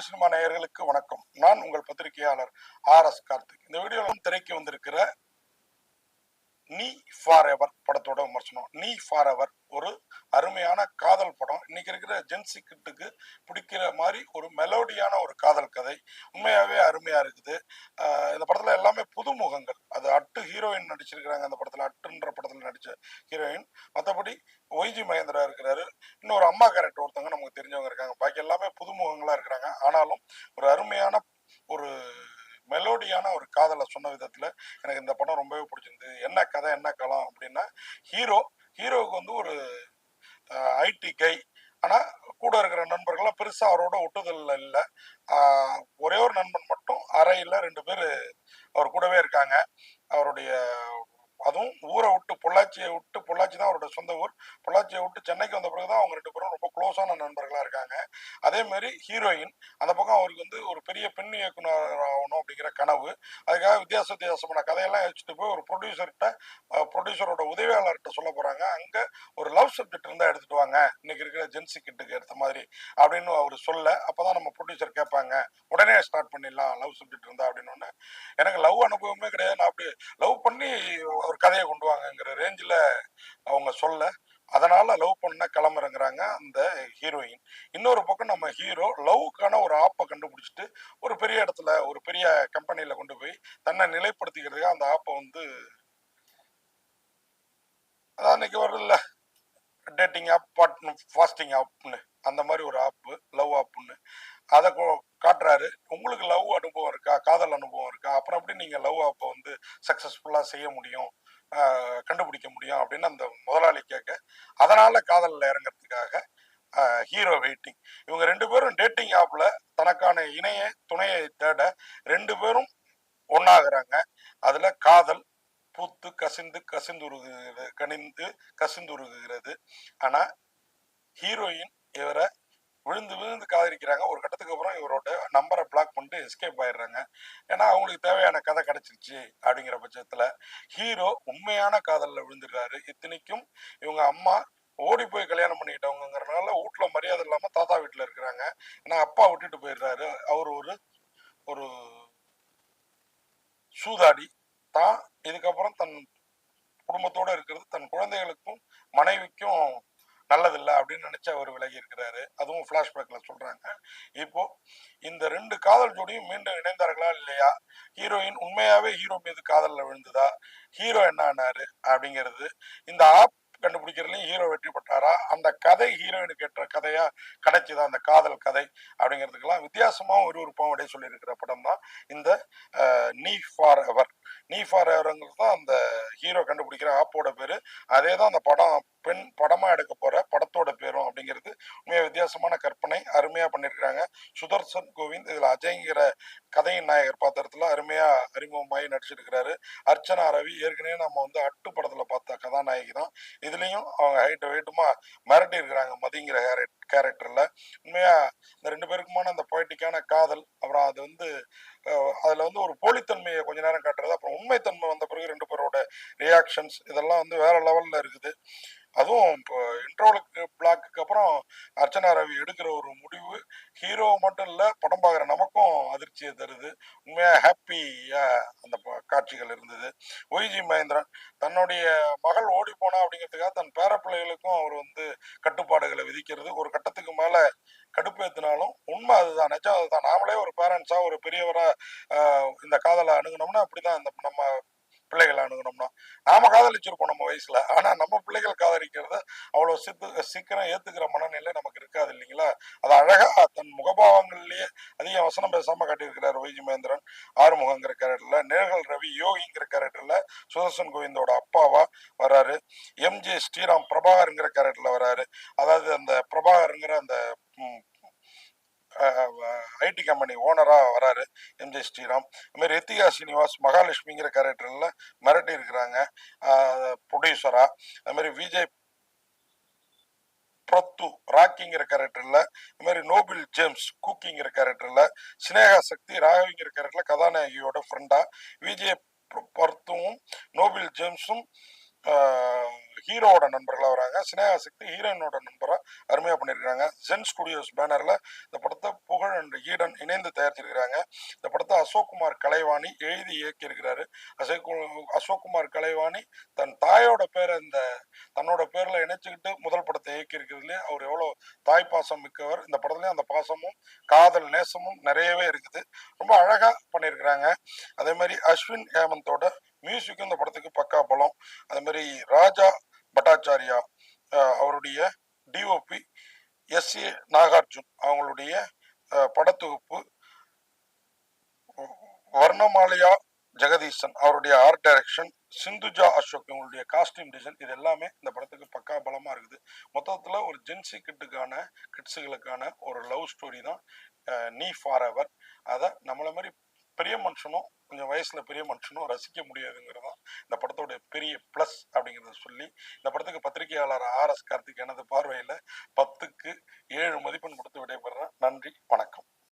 Tamil cinema நேயர்களுக்கு வணக்கம். நான் உங்கள் பத்திரிகையாளர் RS கார்த்திக். இந்த வீடியோவில் திரைக்கு வந்திருக்கிற நீ ஃபார் எவர் படத்தோட விமர்சனம். நீ ஃபார் எவர் ஒரு அருமையான காதல் படம். இன்னைக்கு இருக்கிற ஜென்சி கிட்டுக்கு பிடிக்கிற மாதிரி ஒரு மெலோடியான ஒரு காதல் கதை. உண்மையாவே அருமையா இருக்குது. இந்த படத்துல எல்லாமே புதுமுகங்கள். அது அட்டு ஹீரோயின் நடிச்சிருக்கிறாங்க. அந்த படத்துல அட்டுன்ற படத்துல நடிச்ச ஹீரோயின். மற்றபடி ஒய்ஜி மகேந்திரா இருக்கிறாரு. இன்னொரு அம்மா கேரக்டர் ஒருத்தவங்க நமக்கு தெரிஞ்சவங்க இருக்காங்க. பாக்கி எல்லாமே புதுமுகங்களா இருக்கிறாங்க. ஆனாலும் ஒரு அருமையான ஒரு மெலோடியான ஒரு காதலை சொன்ன விதத்துல எனக்கு இந்த படம் ரொம்பவே பிடிச்சிருந்தது. என்ன கதை என்ன களம் அப்படின்னா, ஹீரோவுக்கு வந்து ஒரு ஐடி கை. ஆனா கூட இருக்கிற நண்பர்கள்லாம் பெருசா அவரோட ஒட்டுதல் இல்லை. ஒரே ஒரு நண்பன் மட்டும் அறையில 2 பேர் அவர் கூடவே இருக்காங்க. அவருடைய அதுவும் ஊரை விட்டு பொள்ளாச்சி தான் அவரோட சொந்த ஊர். பொள்ளாச்சியை விட்டு சென்னைக்கு வந்த பிறகுதான் அவங்க 2 பேரும் ரொம்ப க்ளோஸான நண்பர்களா இருக்காங்க. அதே மாதிரி ஹீரோயின் அந்த பக்கம் அவருக்கு வந்து ஒரு பெரிய பெண் இயக்குனர் ஆகணும் அப்படிங்கிற கனவு. அதுக்காக வித்தியாசமான கதையெல்லாம் வச்சுட்டு போய் ஒரு ப்ரொடியூசரோட உதவியாளர்கிட்ட சொல்ல போறாங்க. அங்க ஒரு லவ் சப்ஜெக்ட் இருந்தா எடுத்துட்டு வாங்க, இன்னைக்கு இருக்கிற ஜென்சி கிட்டுக்கு எடுத்த மாதிரி அப்படின்னு அவர் சொல்ல, அப்பதான் நம்ம ப்ரொடியூசர் கேட்பாங்க, உடனே ஸ்டார்ட் பண்ணிடலாம் லவ் சப்ஜெக்ட் இருந்தா அப்படின்னு. எனக்கு லவ் அனுபவமே கிடையாது. நான் அப்படி லவ் பண்ணி ஒரு கதையை கொண்டு வாங்கங்கிற ரேஞ்சில் அவங்க சொல்ல, அதனால லவ் பண்ண கிளம்புறங்கிறாங்க அந்த ஹீரோயின். இன்னொரு பக்கம் நம்ம ஹீரோ லவ்க்கான ஒரு ஆப்பை கண்டுபிடிச்சிட்டு ஒரு பெரிய இடத்துல ஒரு பெரிய கம்பெனியில கொண்டு போய் தன்னை நிலைப்படுத்திக்கிறதுக்காக அந்த ஆப்பை வந்து, அதான் இன்னைக்கு வரல டேட்டிங் ஆப், ஃபாஸ்டிங் ஆப்னு, அந்த மாதிரி ஒரு ஆப்பு, லவ் ஆப்புன்னு அதை காட்டுறாரு. உங்களுக்கு லவ் அனுபவம் இருக்கா, காதல் அனுபவம் இருக்கா, அப்புறம் எப்படி நீங்க லவ் ஆப்பை வந்து சக்சஸ்ஃபுல்லா செய்ய முடியும், கண்டுபிடிக்க முடியும் அப்படின்னு அந்த முதலாளி கேட்க, அதனால காதலில் இறங்கிறதுக்காக ஹீரோ வெயிட்டிங். இவங்க 2 பேரும் டேட்டிங் ஆப்ல தனக்கான துணையை தேட 2 பேரும் ஒன்னாகிறாங்க. அதுல காதல் பூத்து கசிந்துருகிறது. ஆனா ஹீரோயின் இவரை விழுந்து காதலிக்கிறாங்க. ஒரு கட்டத்துக்கு அப்புறம் இவரோட நம்பரை பிளாக் பண்ணிட்டு எஸ்கேப் ஆயிடுறாங்க. ஏன்னா அவங்களுக்கு தேவையான கதை கிடைச்சிருச்சு அப்படிங்கிற பட்சத்துல ஹீரோ உண்மையான காதல்ல விழுந்துடுறாரு. இத்தனைக்கும் இவங்க அம்மா ஓடி போய் கல்யாணம் பண்ணிக்கிட்டவங்கிறதுனால வீட்டுல மரியாதை இல்லாம தாத்தா வீட்டுல இருக்கிறாங்க. ஏன்னா அப்பா விட்டுட்டு போயிடுறாரு. அவர் ஒரு சூதாடி தான். இதுக்கப்புறம் தன் குடும்பத்தோட இருக்கிறது தன் குழந்தைகளுக்கும் மனைவிக்கும் நல்லதில்லை அப்படின்னு நினைச்சு அவர் விலகி இருக்கிறாரு. அதுவும் பிளாஷ்பேக்ல சொல்றாங்க. இப்போ இந்த 2 காதல் ஜோடியும் மீண்டும் இணைந்தார்களா இல்லையா, ஹீரோயின் உண்மையாவே ஹீரோ மீது காதல்ல விழுந்ததா, ஹீரோ என்ன ஆனாரு அப்படிங்கிறது, இந்த ஆப் கண்டுபிடிக்கிறதுலயும் ஹீரோ வெற்றி பெற்றாரா, அந்த கதை ஹீரோயினுக்கு ஏற்ற கதையா கிடைச்சுதா அந்த காதல் கதை அப்படிங்கிறதுக்கெல்லாம் வித்தியாசமாவும் விறுவிறுப்பாகவும் விடை சொல்லியிருக்கிற படம் தான் இந்த நீ ஃபார் எவர். நீ ஃபார் எவர்ங்கிறது தான் அந்த ஹீரோ கண்டுபிடிக்கிற ஆப்போட பேரு. அதே தான் அந்த படமா எடுக்க போற படத்தோட பேரும் அப்படிங்கிறது உண்மையா வித்தியாசமான கற்பனை. அருமையா பண்ணிருக்காங்க. சுதர்சன் கோவிந்த் இதுல அஜய்ங்கிற கதையின் நாயகர் பாத்திரத்துல அருமையா அறிமுகமாகி நடிச்சிருக்கிறாரு. அர்ச்சனா ரவி ஏற்கனவே நம்ம வந்து அட்டு படத்துல பார்த்த கதாநாயகி தான். இதுலயும் அவங்க வெயிட்டுமா மிரட்டி இருக்கிறாங்க மதிங்கிற கேரக்டர்ல. உண்மையா இந்த 2 பேருக்குமான அந்த பொய்டிக்கான காதல், அப்புறம் அது வந்து அதுல வந்து ஒரு போலித்தன்மையை கொஞ்ச நேரம் காட்டுறது, அப்புறம் உண்மைத்தன்மை வந்த பிறகு 2 பேரோட ரியாக்ஷன்ஸ் இதெல்லாம் வந்து வேற லெவல்ல இருக்குது. அதுவும் இப்போ இன்ட்ரோலுக்கு பிளாக்கு அப்புறம் அர்ச்சனா ரவி எடுக்கிற ஒரு முடிவு ஹீரோ மட்டும் இல்ல, படம் பார்க்குற நமக்கும் அதிர்ச்சியை தருது. உண்மையா ஹாப்பியா அந்த காட்சிகள் இருந்தது. ஒய்ஜி மகேந்திரன் தன்னுடைய மகள் ஓடி போனா அப்படிங்கிறதுக்காக தன் பேர பிள்ளைகளுக்கும் அவர் வந்து கட்டுப்பாடுகளை விதிக்கிறது ஒரு கட்டத்துக்கு மேல கடுப்பேத்தினாலும் உண்மை அதுதான், நிஜம் அதுதான். நாமளே ஒரு பேரண்ட்ஸா ஒரு பெரியவரா இந்த காதலை அணுகுனோம்னா அப்படிதான் இந்த நம்ம பிள்ளைகளை அணுகணும்னா நாம காதலிச்சிருப்போம் நம்ம வயசுல. ஆனா நம்ம பிள்ளைகள் காதலிக்கிறத அவ்வளவு சீக்கிரம் ஏத்துக்கிற மனநிலை நமக்கு இருக்காது இல்லைங்களா. அது அழகா தன் முகபாவங்கள்லயே அதிக வசனம் பேசாம காட்டியிருக்கிறார் ஒய்ஜி மகேந்திரன். ஆறுமுகங்கிற கேரக்டர்ல, நேர்கள் ரவி யோகிங்கிற கேரக்டர்ல சுதர்சன் கோவிந்தோட அப்பாவா வராரு. எம்ஜே ஸ்ரீராம் பிரபாகருங்கிற கேரக்டர்ல வராரு. அதாவது அந்த பிரபாகருங்கிற அந்த ஐடி கம்பெனி ஓனரா வராரு எம்ஜே ஸ்ரீராம். அது மாதிரி ரித்திகா ஸ்ரீனிவாஸ் மகாலட்சுமிங்கிற கேரக்டர்ல மிரட்டி இருக்கிறாங்க ப்ரொடியூசரா. அது மாதிரி விஜய் பிரத்து ராக்கிங்கிற கேரக்டர்ல, இது மாதிரி நோபிள் ஜேம்ஸ் கூக்கிங்கிற கேரக்டர்ல, சினேகா சக்தி ராகவிங்கிற கேரக்டர்ல கதாநாயகியோட ஃப்ரெண்டா, விஜய் பிரத்துவும் நோபிள் ஜேம்ஸும் ஹீரோவோட நண்பர்களா வராங்க. சினேகா சக்தி ஹீரோயினோட நண்பரா அருமையா பண்ணிருக்காங்க. ஜென் ஸ்டுடியோஸ் பேனர்ல இந்த படத்தை புகழ் புகழ் அண்ட் ஈடன் இணைந்து தயாரிச்சிருக்கிறாங்க. இந்த படத்தை அசோக்குமார் கலைவாணி எழுதி இயக்கியிருக்கிறாரு. அசோக்குமார் கலைவாணி தன் தாயோட பேரை தன்னோட பேர்ல இணைச்சுக்கிட்டு முதல் படத்தை இயக்கியிருக்கிறதுலே அவர் எவ்வளோ தாய் பாசம் மிக்கவர். இந்த படத்துலயும் அந்த பாசமும் காதல் நேசமும் நிறையவே இருக்குது. ரொம்ப அழகா பண்ணியிருக்கிறாங்க. அதே மாதிரி அஸ்வின் ஹேமந்தோட மியூசிக்கும் இந்த படத்துக்கு பக்கா பலம். அதே மாதிரி ராஜா பட்டாச்சாரியா அவருடைய டிஓபி எஸ்.ஏ. நாகார்ஜுன் அவங்களுடைய படத்தொகுப்பு, வர்ணமாலையா ஜெகதீசன் அவருடைய ஆர்ட் டைரக்ஷன், சிந்துஜா அசோக் இவங்களுடைய காஸ்டியூம் டிசைன், இது எல்லாமே இந்த படத்துக்கு பக்கா பலமா இருக்குது. மொத்தத்துல ஒரு ஜென்சி கிட்ஸுகளுக்கான ஒரு லவ் ஸ்டோரி தான் நீ ஃபார் எவர். அதை நம்மள மாதிரி பெரிய மனுஷனும் கொஞ்சம் வயசுல பெரிய மனுஷனும் ரசிக்க முடியாதுங்கிறது தான் இந்த படத்தோட பெரிய பிளஸ் அப்படிங்கிறத சொல்லி, இந்த படத்துக்கு பத்திரிகையாளர் ஆர்.எஸ். கார்த்திக் எனது பார்வையில 10க்கு 7 மதிப்பெண் கொடுத்து விடைபெறேன். நன்றி, வணக்கம்.